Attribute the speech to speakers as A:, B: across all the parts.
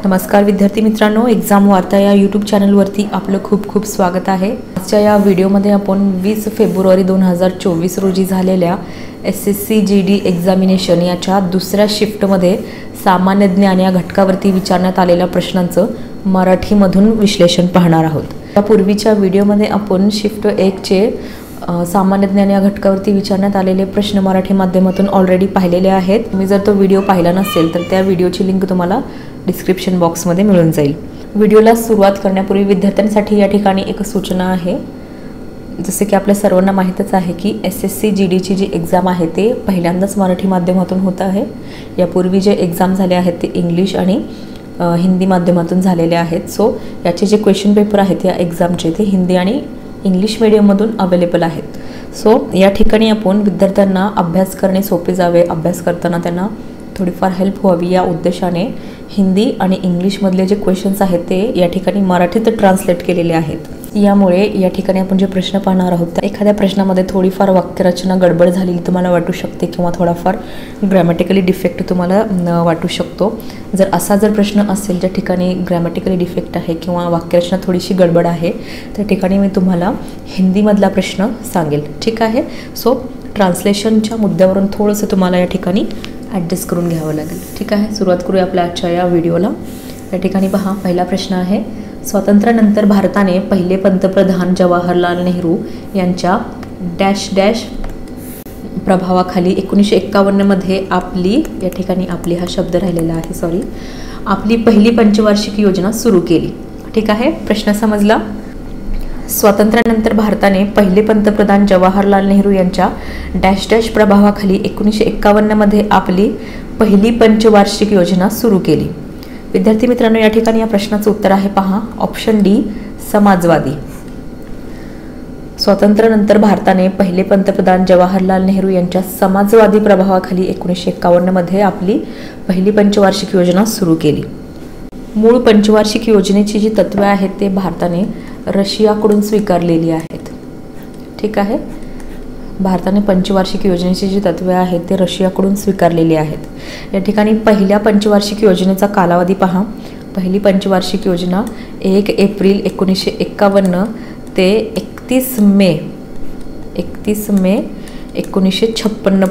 A: नमस्कार विद्यार्थी मित्रांनो, एक्झाम वार्ता या यूट्यूब चॅनलवरती आपलं खूप खूप स्वागत आहे। आजच्या या व्हिडिओमध्ये आपण 20 फेब्रुवारी 2024 रोजी झालेल्या SSC GD एक्झामिनेशन याच्या दुसऱ्या शिफ्टमध्ये सामान्य ज्ञान या घटकावरती विचारण्यात आलेल्या प्रश्नांचं मराठीमधून विश्लेषण पाहणार आहोत। यापूर्वीच्या व्हिडिओमध्ये आपण शिफ्ट 1 चे सामान्य ज्ञान या घटकावरती विचारण्यात आलेले प्रश्न मराठी माध्यमातून ऑलरेडी पाहिलेले आहेत। तुम्ही जर तो व्हिडिओ पाहिला नसेल तर त्या व्हिडिओची लिंक तुम्हाला डिस्क्रिप्शन बॉक्समध्ये मिळून जाईल। व्हिडिओला सुरुवात करण्यापूर्वी विद्यार्थ्यांसाठी या ठिकाणी एक सूचना आहे। जसे की आपल्या सर्वांना माहितच आहे की SSC GD ची जी एक्झाम आहे ते पहिल्यांदाच मराठी माध्यमातून होत आहे। यापूर्वी जे एक्झाम झाले आहेत ते इंग्लिश आणि हिंदी माध्यमातून झालेले आहेत। सो याचे जे क्वेश्चन पेपर आहेत या एक्झामचे ते हिंदी आणि इंग्लिश मीडियममधून अवेलेबल आहेत। सो या ठिकाणी आपण विद्यार्थ्यांना अभ्यास करणे सोपे जावे, अभ्यास करताना त्यांना थोडीफार हेल्प व्हावी या उद्देशाने हिंदी आणि इंग्लिशमधले जे क्वेश्चन्स आहेत ते या ठिकाणी मराठीत ट्रान्सलेट केलेले आहेत। यामुळे या ठिकाणी आपण जे प्रश्न पाहणार आहोत त्या एखाद्या प्रश्नामध्ये थोडीफार वाक्यरचना गडबड झालेली तुम्हाला वाटू शकते किंवा थोडाफार ग्रॅमॅटिकली डिफेक्ट तुम्हाला वाटू शकतो। जर असा प्रश्न असेल ज्या ठिकाणी ग्रॅमॅटिकली डिफेक्ट आहे किंवा वाक्यरचना थोडीशी गडबड आहे त्या ठिकाणी मी तुम्हाला हिंदीमधला प्रश्न सांगेल, ठीक आहे। सो ट्रान्सलेशनच्या मुद्द्यावरून थोडंसं तुम्हाला या ठिकाणी ॲडजस्ट करून घ्यावं लागेल, ठीक आहे। सुरुवात करूया आपल्या आजच्या या व्हिडिओला। या ठिकाणी पहा, पहिला प्रश्न आहे, स्वातंत्र्यानंतर भारताने पहिले पंतप्रधान जवाहरलाल नेहरू यांच्या डॅश डॅश प्रभावाखाली 1951 मध्ये आपली, या ठिकाणी आपली हा शब्द राहिलेला आहे, सॉरी, आपली पहिली पंचवार्षिक योजना सुरू केली, ठीक आहे। प्रश्न समजला। स्वातंत्र्यानंतर भारताने पहिले पंतप्रधान जवाहरलाल नेहरू यांच्या डॅश डॅश प्रभावाखाली 1951 मध्ये आपली पहिली पंचवार्षिक योजना सुरू केली। विद्यार्थी मित्रांनो, या ठिकाणी या प्रश्नाचं उत्तर आहे पहा, ऑप्शन डी, समाजवादी। स्वातंत्र्यानंतर भारताने पहिले पंतप्रधान जवाहरलाल नेहरू यांच्या समाजवादी प्रभावाखाली 1951 मध्ये आपली पहिली पंचवार्षिक योजना सुरू केली। मूळ पंचवार्षिक योजनेची जी तत्त्वे आहेत ते भारताने रशियाकडून स्वीकारलेली आहेत, ठीक आहे। भारताने पंचवार्षिक योजनेची जी तत्त्वे आहेत ते रशियाकडून स्वीकारलेली आहेत। या ठिकाणी पहिल्या पंचवार्षिक योजनेचा कालावधी पहा। पहिली पंचवार्षिक योजना 1 एप्रिल 1951 ते 31 मे 1956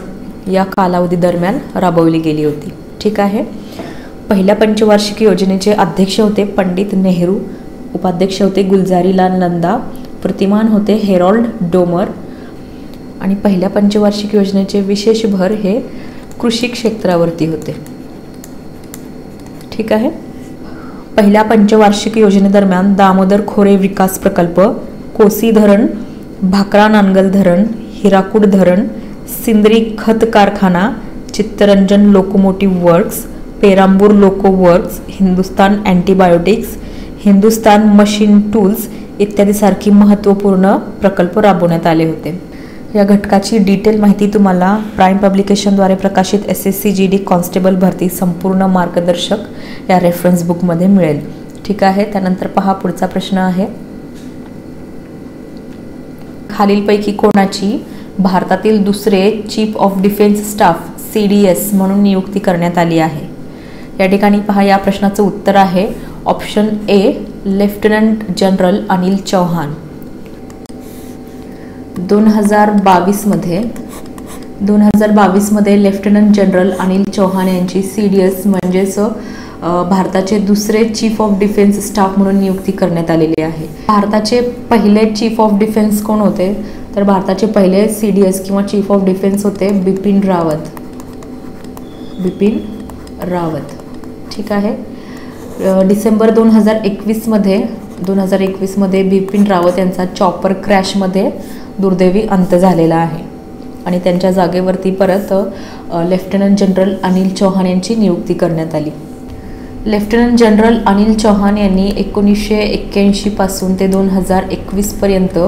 A: या कालावधी दरम्यान राबवली गेली होती, ठीक आहे। पहिल्या पंचवार्षिक योजनेचे अध्यक्ष होते पंडित नेहरू, उपाध्यक्ष होते गुलजारीलाल नंदा, प्रतिमान होते हेरोल्ड डोमर आणि पहिल्या पंचवार्षिक योजनेचे विशेष भर हे कृषी क्षेत्रावरती होते, ठीक आहे। पहिल्या पंचवार्षिक योजनेदरम्यान दामोदर खोरे विकास प्रकल्प, कोसी धरण, भाकरा नांगल धरण, हिराकूड धरण, सिंदरी खत कारखाना, Chittaranjan locomotive works, Perambur loco works, Hindustan antibiotics, Hindustan machine tools इत्यादी सारखी महत्त्वपूर्ण प्रकल्प राबवण्यात आले होते। या घटकाची डिटेल माहिती तुम्हाला प्राईम पब्लिकेशनद्वारे प्रकाशित SSC GD कॉन्स्टेबल भरती संपूर्ण मार्गदर्शक या रेफरन्स बुकमध्ये मिळेल, ठीक आहे। त्यानंतर पहा, पुढचा प्रश्न आहे, खालीलपैकी कोणाची भारतातील दुसरे chief of defence staff CDS म्हणून नियुक्ती करण्यात आली आहे। या ठिकाणी पहा, या प्रश्नाचं उत्तर आहे option A, lieutenant general Anil Chauhan. 2022 मध्ये लेफ्टनंट जनरल अनिल चौहान यांची CDS म्हणजेच भारताचे दुसरे चीफ ऑफ डिफेन्स स्टाफ म्हणून नियुक्ती करण्यात आलेली आहे। भारताचे पहिले चीफ ऑफ डिफेन्स कोण होते तर भारताचे पहिले CDS किंवा चीफ ऑफ डिफेन्स होते बिपिन रावत, ठीक आहे। डिसेंबर 2021 मध्ये बिपिन रावत यांचा चॉपर क्रॅशमध्ये दुर्दैवी अंत झालेला आहे आणि त्यांच्या जागेवरती परत लेफ्टनंट जनरल अनिल चौहान यांची नियुक्ती करण्यात आली। लेफ्टनंट जनरल अनिल चौहान यांनी 1981 पासून ते 2021 पर्यंत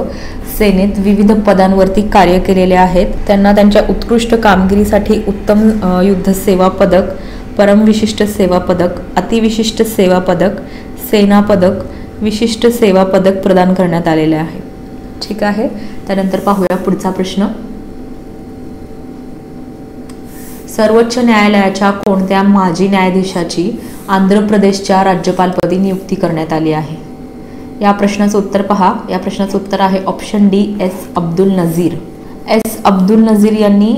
A: सेनेत विविध पदांवरती कार्य केलेले आहेत। त्यांना त्यांच्या उत्कृष्ट कामगिरीसाठी उत्तम युद्ध सेवा पदक, परमविशिष्ट सेवा पदक, अतिविशिष्ट सेवा पदक, सेना पदक, विशिष्ट सेवा पदक प्रदान करण्यात आलेले आहे, ठीक आहे। त्यानंतर पाहूया पुढचा प्रश्न, सर्वोच्च न्यायालयाच्या कोणत्या माजी न्यायाधीशाची आंध्र प्रदेशच्या राज्यपालपदी नियुक्ती करण्यात आली आहे? या प्रश्नाचं उत्तर पहा. या प्रश्नाचं उत्तर आहे option D, S Abdul Nazeer. S Abdul Nazeer यांनी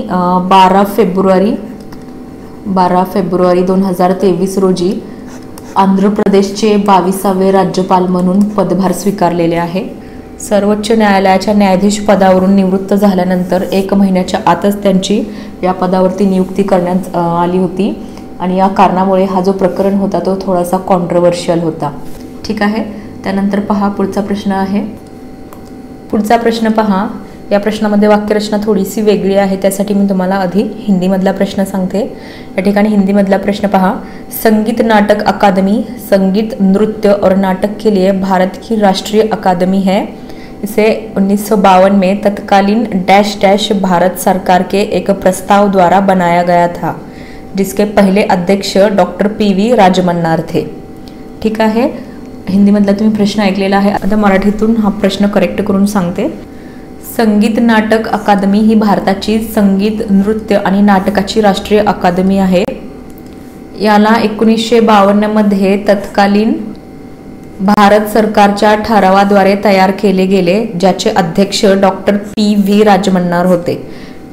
A: 12 फेब्रुवारी 2023 रोजी आंध्र प्रदेशचे 22वे राज्यपाल म्हणून पदभार स्वीकारलेले आहे. सर्वोच्च न्यायालयाच्या न्यायाधीश पदावरून निवृत्त झाल्यानंतर 1 महिन्याच्या आतच त्यांची या पदावरती नियुक्ती करण्यात आली होती आणि या कारणामुळे हा जो प्रकरण होता तो थोडासा कॉन्ट्रोवर्शियल होता. ठीक आहे. त्यानंतर पहा पुढचा प्रश्न आहे. पुढचा प्रश्न पहा. या प्रश्नामध्ये वाक्यरचना थोडीशी वेगळी आहे, त्यासाठी मी तुम्हाला आधी हिंदीमधला प्रश्न सांगते. या ठिकाणी हिंदीमधला प्रश्न पहा. संगीत नाटक अकादमी संगीत नृत्य और नाटक के लिए भारत की राष्ट्रीय अकादमी है. इसे 1952 में तत्कालीन डैश डैश भारत सरकार के एक प्रस्ताव द्वारा बनाया गया था, जिसके पहले अध्यक्ष डॉक्टर PV राजमन्नार थे. ठीक आहे. हिंदीमधला तुम्ही प्रश्न ऐकलेला आहे. आता मराठीतून हा प्रश्न करेक्ट करून सांगते. संगीत नाटक अकादमी ही भारताची संगीत नृत्य आणि नाटकाची राष्ट्रीय अकादमी आहे. याला 1952 मध्ये तत्कालीन भारत सरकारच्या ठरावाद्वारे तयार केले गेले, ज्याचे अध्यक्ष डॉक्टर PV राजमन्नार होते.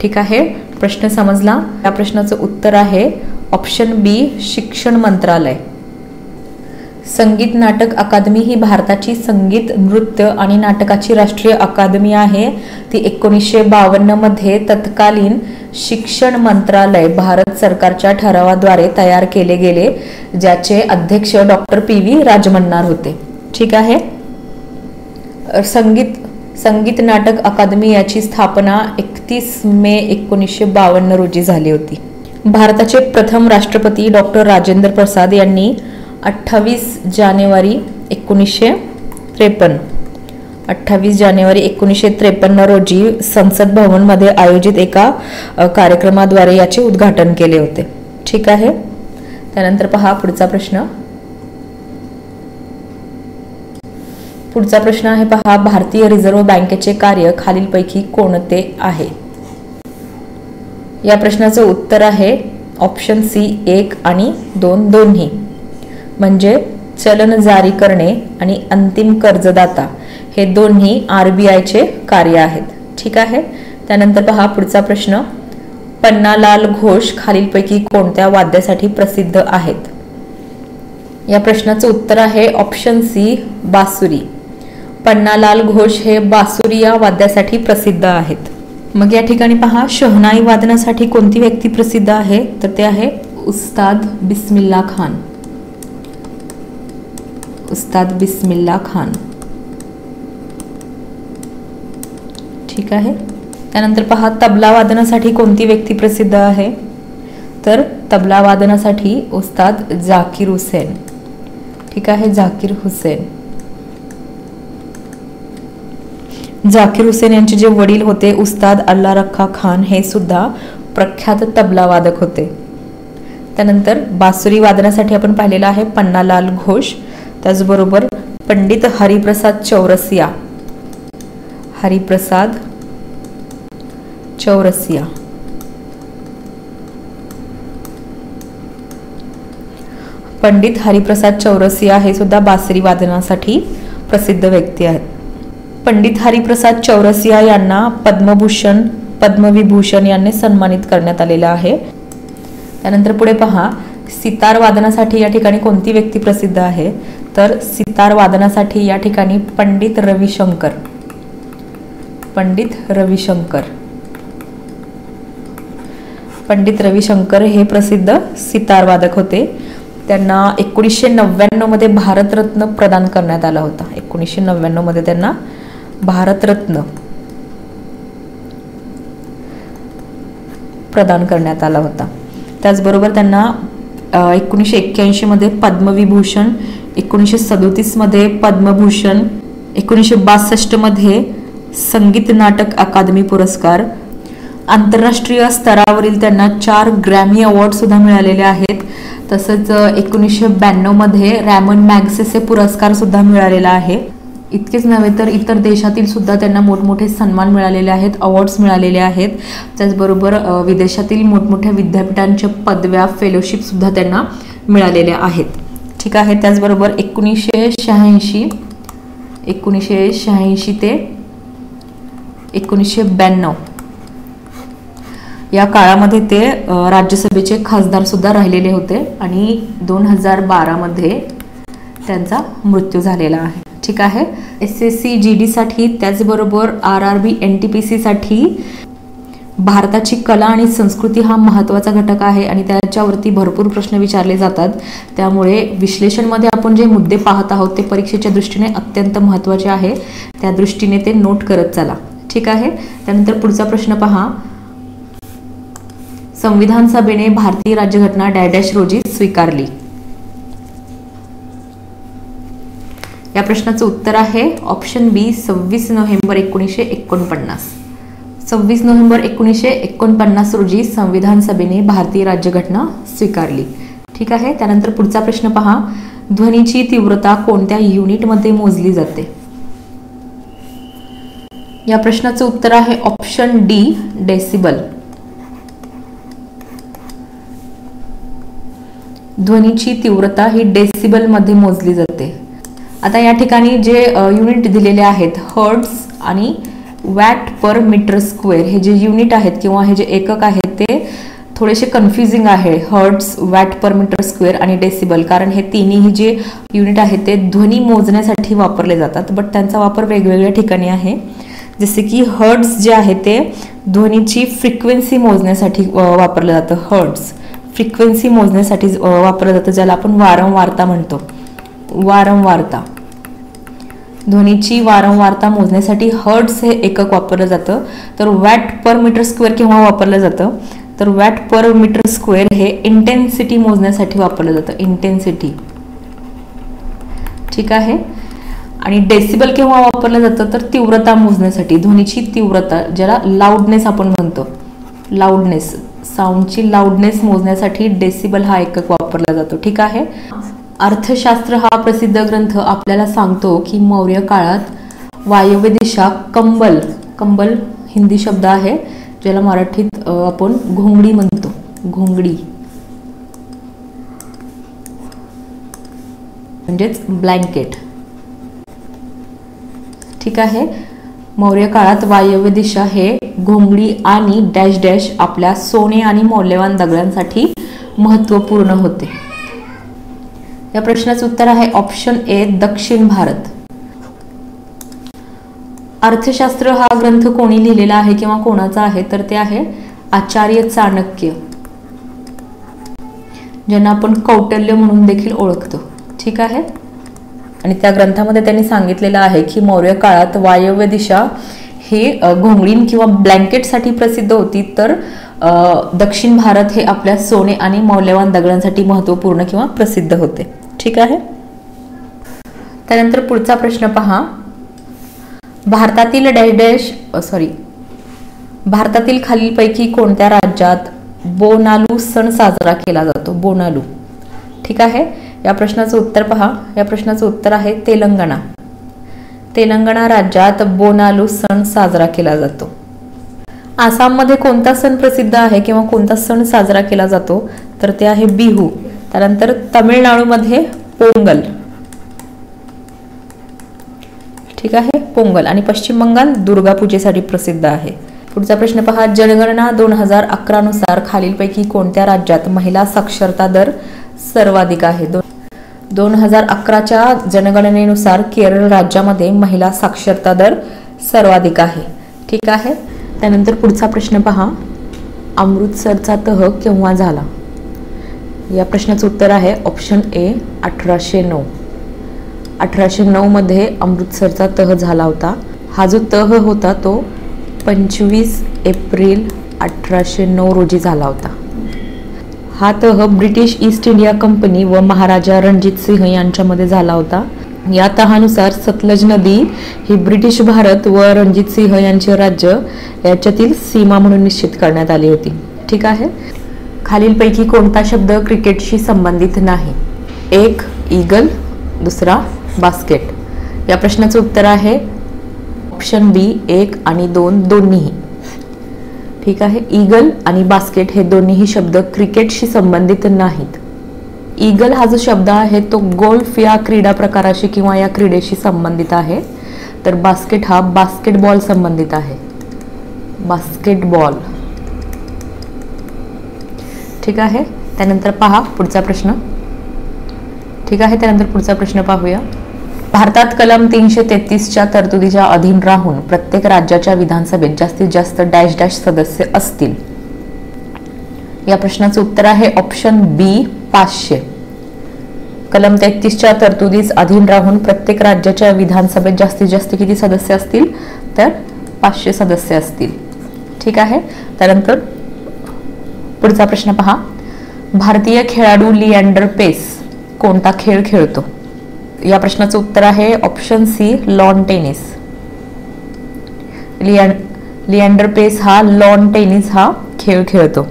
A: ठीक आहे. प्रश्न समजला. या प्रश्नाचं उत्तर आहे ऑप्शन बी, शिक्षण मंत्रालय. संगीत नाटक अकादमी ही भारताची संगीत नृत्य आणि नाटकाची राष्ट्रीय अकादमी आहे. ती 1952 मध्ये तत्कालीन शिक्षण मंत्रालय भारत सरकारच्या ठरावाद्वारे तयार केले गेले, ज्याचे अध्यक्ष डॉक्टर PV राजमन्नार होते. ठीक आहे. संगीत नाटक अकादमी याची स्थापना 31 मे 1952 रोजी झाली होती. भारताचे प्रथम राष्ट्रपती डॉक्टर राजेंद्र प्रसाद यांनी 28 जानेवारी 1953 रोजी संसद भवनमध्ये आयोजित एका कार्यक्रमाद्वारे याचे उद्घाटन केले होते. ठीक आहे. त्यानंतर पहा पुढचा प्रश्न. पुढचा प्रश्न आहे पहा. भारतीय रिझर्व्ह बँकेचे कार्य खालीलपैकी कोणते आहे? या प्रश्नाचं उत्तर आहे ऑप्शन सी, 1 आणि 2 दोन्ही. म्हणजे चलन जारी करणे आणि अंतिम कर्जदाता हे दोन्ही RBIचे कार्य आहेत. ठीक आहे. त्यानंतर पहा पुढचा प्रश्न. पन्नालाल घोष खालीलपैकी कोणत्या वाद्यासाठी प्रसिद्ध आहेत? या प्रश्नाचं उत्तर आहे ऑप्शन सी, बासुरी. पन्नालाल घोष हे बासुरी या वाद्यासाठी प्रसिद्ध आहेत. मग या ठिकाणी पहा, शहनाई वादनासाठी कोणती व्यक्ती प्रसिद्ध आहे? तर ते आहे उस्ताद बिस्मिल्ला खान. उस्ताद बिस्मिल्ला खान. ठीक आहे. त्यानंतर पहा, तबला वादनासाठी कोणती व्यक्ती प्रसिद्ध आहे? तर तबला वादनासाठी उस्ताद झाकीर हुसेन. ठीक आहे. झाकीर हुसेन. झाकीर हुसेन यांचे जे वडील होते उस्ताद अल्ला रखा खान हे सुद्धा प्रख्यात तबला वादक होते. त्यानंतर बासुरी वादनासाठी आपण पाहिलेला आहे पन्नालाल घोष. त्याचबरोबर पंडित हरिप्रसाद चौरसिया. हरिप्रसाद चौरसिया. पंडित हरिप्रसाद चौरसिया हे सुद्धा बासरी वादनासाठी प्रसिद्ध व्यक्ती आहेत. पंडित हरिप्रसाद चौरसिया यांना पद्मभूषण पद्मविभूषण यांनी सन्मानित करण्यात आलेला आहे. त्यानंतर पुढे पहा, सितार वादनासाठी या ठिकाणी कोणती व्यक्ती प्रसिद्ध आहे? तर सितार वादनासाठी या ठिकाणी पंडित रविशंकर. पंडित रविशंकर. पंडित रविशंकर हे प्रसिद्ध सितार वादक होते. त्यांना 1999 मध्ये भारतरत्न प्रदान करण्यात आला होता. 1999 मध्ये त्यांना भारतरत्न प्रदान करण्यात आला होता. त्याचबरोबर त्यांना 1981 मध्ये पद्मविभूषण, 1937 मध्ये पद्मभूषण, 1962 मध्ये संगीत नाटक अकादमी पुरस्कार, आंतरराष्ट्रीय स्तरावरील त्यांना 4 ग्रॅमी अवॉर्ड सुद्धा मिळालेले आहेत. तसंच 1992 मध्ये रॅमन मॅग्सेसे पुरस्कार सुद्धा मिळालेला आहे. इतकेच नव्हे तर इतर देशातील सुद्धा त्यांना मोठमोठे सन्मान मिळालेले आहेत, अवॉर्ड्स मिळालेले आहेत. त्याचबरोबर विदेशातील मोठमोठ्या विद्यापीठांच्या पदव्या, फेलोशिपसुद्धा त्यांना मिळालेल्या आहेत. ठीक आहे. त्याचबरोबर 1986 ते 1992 या काळामध्ये ते राज्यसभेचे खासदार सुद्धा राहिलेले होते आणि 2012 मध्ये त्यांचा मृत्यू झालेला आहे. ठीक आहे. SSC GD साठी त्याचबरोबर RRB NTPC साठी भारताची कला आणि संस्कृती हा महत्त्वाचा घटक आहे आणि त्याच्यावरती भरपूर प्रश्न विचारले जातात. त्यामुळे विश्लेषणमध्ये आपण जे मुद्दे पाहत आहोत ते परीक्षेच्या दृष्टीने अत्यंत महत्त्वाचे आहे. त्या दृष्टीने ते नोट करत चला. ठीक आहे. त्यानंतर पुढचा प्रश्न पहा. संविधान सभेने भारतीय राज्यघटना डॅश रोजी स्वीकारली. या प्रश्नाचं उत्तर आहे ऑप्शन बी 26 नोव्हेंबर 1949. 26 नोव्हेंबर 1949 रोजी संविधान सभेने भारतीय राज्यघटना स्वीकारली. ठीक आहे. त्यानंतर पुढचा प्रश्न पहा. ध्वनीची तीव्रता कोणत्या युनिटमध्ये मोजली जाते. या प्रश्नाचं उत्तर आहे ऑप्शन डी डेसिबल. ध्वनीची तीव्रता ही डेसिबल मध्ये मोजली जाते. आता या ठिकाणी जे युनिट दिलेले आहेत हर्ट्ज आणि वॅट पर मीटर स्क्वेअर, हे जे युनिट आहेत किंवा हे जे एकक आहेत ते थोडेसे कन्फ्युजिंग आहे. हर्ट्ज, वॅट पर मीटर स्क्वेअर आणि डेसिबल, कारण हे तिन्ही जे युनिट आहेत ते ध्वनी मोजण्यासाठी वापरले जातात, बट त्यांचा वापर वेगवेगळ्या ठिकाणी आहे. जसे की हर्ट्ज जे आहे ते ध्वनीची फ्रिक्वेन्सी मोजण्यासाठी वापरलं जातं. हर्ट्ज फ्रिक्वेन्सी मोजण्यासाठी वापरलं जातं, ज्याला आपण वारंवारता म्हणतो. वारंवारता, ध्वनीची वारंवारता मोजण्यासाठी हर्ट्ज हे एकक वापरलं जातं. तर वॅट पर मीटर स्क्वेअर केव्हा वापरलं जातं, तर वॅट पर मीटर स्क्वेअर हे इंटेन्सिटी मोजण्यासाठी वापरलं जातं. इंटेन्सिटी. ठीक आहे. आणि डेसिबल केव्हा वापरलं जातं, तर तीव्रता मोजण्यासाठी, ध्वनीची तीव्रता, ज्याला लाऊडनेस आपण म्हणतो. लाऊडनेस, साऊंडची लाऊडनेस मोजण्यासाठी डेसिबल हा एकक वापरला जातो. ठीक आहे. अर्थशास्त्र हा प्रसिद्ध ग्रंथ आपल्याला सांगतो की मौर्य काळात वायव्य दिशा कंबल, कंबल हिंदी शब्द आहे ज्याला मराठीत आपण घोंगडी म्हणतो. घोंगडी म्हणजेच ब्लँकेट. ठीक आहे. मौर्य काळात वायव्य दिशा हे घोंगडी आणि डॅश डॅश आपल्या सोने आणि मौल्यवान दगडांसाठी महत्त्वपूर्ण होते. या प्रश्नाचं उत्तर आहे ऑप्शन ए दक्षिण भारत. अर्थशास्त्र हा ग्रंथ कोणी लिहिलेला आहे किंवा कोणाचा आहे, तर ते आहे आचार्य चाणक्य, ज्यांना आपण कौटिल्य म्हणून देखील ओळखतो. ठीक आहे. आणि त्या ग्रंथामध्ये त्यांनी सांगितलेलं आहे की मौर्य काळात वायव्य दिशा ही घोंगडीन किंवा ब्लँकेटसाठी प्रसिद्ध होती, तर दक्षिण भारत हे आपल्या सोने आणि मौल्यवान दगडांसाठी महत्त्वपूर्ण किंवा प्रसिद्ध होते. ठीक आहे. त्यानंतर पुढचा प्रश्न पहा. भारतातील खालीलपैकी कोणत्या राज्यात बोनालू सण साजरा केला जातो. बोनालू. ठीक आहे. या प्रश्नाचं उत्तर पहा. या प्रश्नाचं उत्तर आहे तेलंगणा. तेलंगणा राज्यात बोनालू सण साजरा केला जातो. आसाममध्ये कोणता सण प्रसिद्ध आहे किंवा कोणता सण साजरा केला जातो, तर ते आहे बिहू. त्यानंतर तमिळनाडूमध्ये पोंगल. ठीक आहे. पोंगल. आणि पश्चिम बंगाल दुर्गा पूजेसाठी प्रसिद्ध आहे. पुढचा प्रश्न पहा. जनगणना 2011 नुसार खालीलपैकी कोणत्या राज्यात महिला साक्षरता दर सर्वाधिक आहे. 2011च्या जनगणनेनुसार केरळ राज्यामध्ये महिला साक्षरता दर सर्वाधिक आहे. ठीक आहे. त्यानंतर पुढचा प्रश्न पहा. अमृतसरचा तह केव्हा झाला. या प्रश्नाचं उत्तर आहे ऑप्शन ए 1809. 1809 मध्ये अमृतसरचा तह झाला होता. हा जो तह होता तो 25 एप्रिल 1809 रोजी झाला होता. हा तह ब्रिटिश ईस्ट इंडिया कंपनी व महाराजा रणजित सिंह यांच्यामध्ये झाला होता. या तहानुसार सतलज नदी ही ब्रिटिश भारत व रणजित सिंह यांचे राज्य याच्यातील सीमा म्हणून निश्चित करण्यात आली होती. ठीक आहे. खालीलपैकी कोणता शब्द क्रिकेटशी संबंधित नाही. एक ईगल, दुसरा बास्केट. या प्रश्नाचं उत्तर आहे ऑप्शन बी 1 आणि 2 दोन्हीही. ठीक आहे. ईगल आणि बास्केट हे दोन्हीही शब्द क्रिकेटशी संबंधित नाहीत. ईगल हा जो शब्द आहे तो गोल्फ या क्रीडा प्रकाराशी किंवा या क्रीडेशी संबंधित आहे, तर बास्केट हा बास्केटबॉल संबंधित आहे. बास्केटबॉल. ठीक आहे. त्यानंतर पहा पुढचा प्रश्न. ठीक आहे. त्यानंतर पुढचा प्रश्न पाहूया. भारतात कलम 333च्या तरतुदीच्या अधीन राहून प्रत्येक राज्याच्या विधानसभेत जास्तीत जास्त डॅश डॅश सदस्य असतील. या प्रश्नाचं उत्तर आहे ऑप्शन बी 500. कलम 33च्या तरतुदीस अधीन राहून प्रत्येक राज्याच्या विधानसभेत जास्तीत जास्त किती सदस्य असतील, तर 500 सदस्य असतील. ठीक आहे. त्यानंतर पुढचा प्रश्न पहा. भारतीय खेळाडू लिएंडर पेस कोणता खेळ खेळतो. या प्रश्नाचं उत्तर आहे option C lawn tennis. Leander Paes हा लॉन टेनिस हा खेळ खेळतो.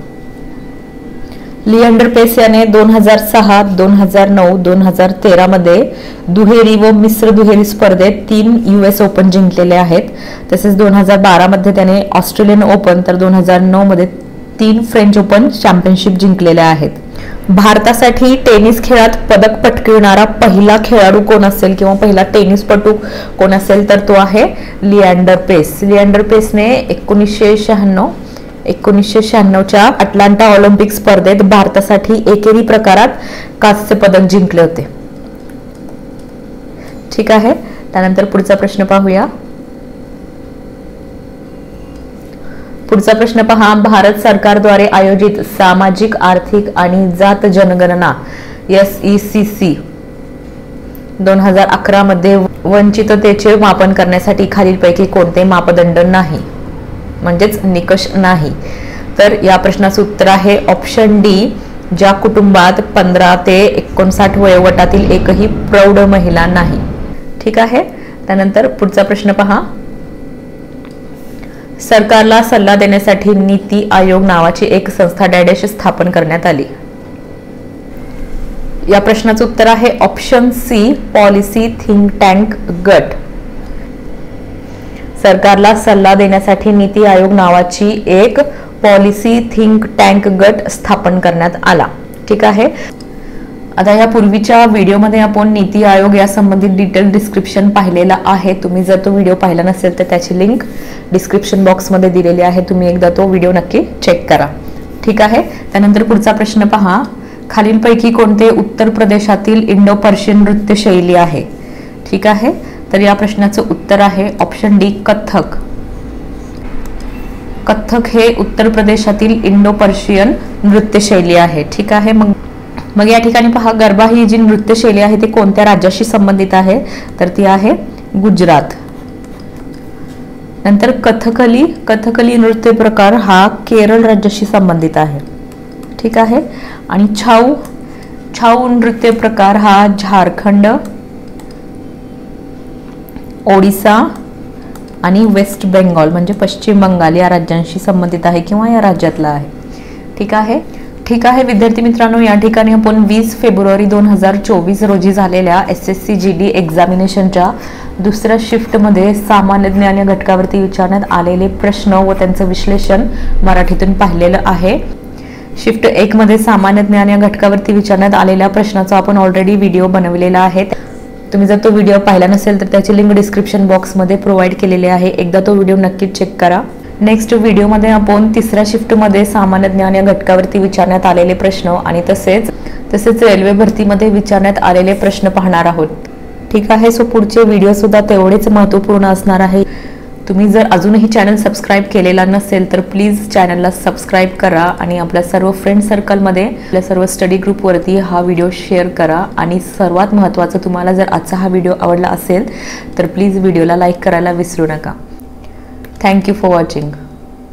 A: लिएंडर पेस याने 2006, 2009, 2013 मध्ये दुहेरी व मिश्र दुहेरी स्पर्धेत 3 US ओपन जिंकलेले आहेत. तसेच 2012 मध्ये त्याने ऑस्ट्रेलियन ओपन तर 2009 मध्ये 3 फ्रेंच ओपन चॅम्पियनशिप जिंकलेल्या आहेत. भारतासाठी टेनिस खेळात पदक पटकावणारा पहिला खेळाडू कोण असेल किंवा पहिला टेनिसपटू कोण असेल, तर तो आहे लिएंडर पेस. लिएंडर पेसने 1996च्या अटलांटा ऑलिम्पिक स्पर्धेत भारतासाठी एकेरी प्रकारात कांस्य पदक जिंकले होते. ठीक आहे. त्यानंतर पुढचा प्रश्न पाहूया. पुढचा प्रश्न पहा. भारत सरकारद्वारे आयोजित सामाजिक आर्थिक आणि जात जनगणना SECC 2011 मध्ये वंचिततेचे मापन करण्यासाठी खालीलपैकी कोणते मापदंड नाही, म्हणजेच निकष नाही. तर या प्रश्नाचं उत्तर आहे ऑप्शन डी ज्या कुटुंबात 15 ते 59 वयोगटातील एकही प्रौढ महिला नाही. ठीक आहे. त्यानंतर पुढचा प्रश्न पहा. सरकारला सल्ला देण्यासाठी नीती आयोग नावाची एक संस्था डॅश स्थापन करण्यात आली. या प्रश्नाचं उत्तर आहे option C policy think tank गट. सरकारला सल्ला देण्यासाठी नीती आयोग नावाची एक पॉलिसी थिंक टँक गट स्थापन करण्यात आला. ठीक आहे. आता या पूर्वीच्या व्हिडिओमध्ये आपण नीती आयोग या संबंधित डिटेल डिस्क्रिप्शन पाहिलेला आहे. तुम्ही जर तो व्हिडिओ पाहिला नसेल तर त्याची लिंक डिस्क्रिप्शन बॉक्समध्ये दिलेली आहे. तुम्ही एकदा तो व्हिडिओ नक्की चेक करा. ठीक आहे. त्यानंतर पुढचा प्रश्न पहा. खालीलपैकी कोणते उत्तर प्रदेशातील इंडो पर्शियन नृत्य शैली आहे. ठीक आहे. तर या प्रश्नाचं उत्तर आहे ऑप्शन डी कथ्थक. कथ्थक हे उत्तर प्रदेशातील इंडो पर्शियन नृत्य शैली आहे. ठीक आहे. मग या ठिकाणी पहा, गरबा ही जी नृत्य शैली आहे ती कोणत्या राज्याशी संबंधित आहे, तर ती आहे गुजरात. नंतर कथकली नृत्य प्रकार हा केरळ राज्याशी संबंधित आहे. ठीक आहे. आणि छाऊ नृत्य प्रकार हा झारखंड, ओडिसा आणि वेस्ट बेंगॉल म्हणजे पश्चिम बंगाल या राज्यांशी संबंधित आहे किंवा या राज्यातला आहे. ठीक आहे. ठीक आहे विद्यार्थी मित्रांनो, या ठिकाणी आपण 20 फेब्रुवारी 2024 रोजी झालेल्या SSC GD एक्झामिनेशनच्या दुसऱ्या शिफ्टमध्ये सामान्य ज्ञान या घटकावरती विचारण्यात आलेले प्रश्न व त्यांचं विश्लेषण मराठीतून पाहिलेलं आहे. शिफ्ट 1 मध्ये सामान्य ज्ञान या घटकावरती विचारण्यात आलेल्या प्रश्नाचा आपण ऑलरेडी व्हिडिओ बनवलेला आहे. तुम्ही जर तो व्हिडिओ पाहिला नसेल तर त्याची लिंक डिस्क्रिप्शन बॉक्समध्ये प्रोव्हाइड केलेली आहे. एकदा तो व्हिडिओ नक्की चेक करा. नेक्स्ट व्हिडिओमध्ये आपण तिसऱ्या शिफ्टमध्ये सामान्य ज्ञान या घटकावरती विचारण्यात आलेले प्रश्न आणि तसेच रेल्वे भरतीमध्ये विचारण्यात आलेले प्रश्न पाहणार आहोत. ठीक आहे. सो पुढचे व्हिडिओ सुद्धा तेवढेच महत्त्वपूर्ण असणार आहे. तुम्ही जर अजूनही चॅनल सबस्क्राईब केलेला नसेल तर प्लीज चॅनलला सबस्क्राईब करा आणि आपल्या सर्व फ्रेंड सर्कलमध्ये आपल्या सर्व स्टडी ग्रुपवरती हा व्हिडिओ शेअर करा. आणि सर्वात महत्त्वाचं, तुम्हाला जर आजचा हा व्हिडिओ आवडला असेल तर प्लीज व्हिडिओला लाईक करायला विसरू नका. Thank you for watching.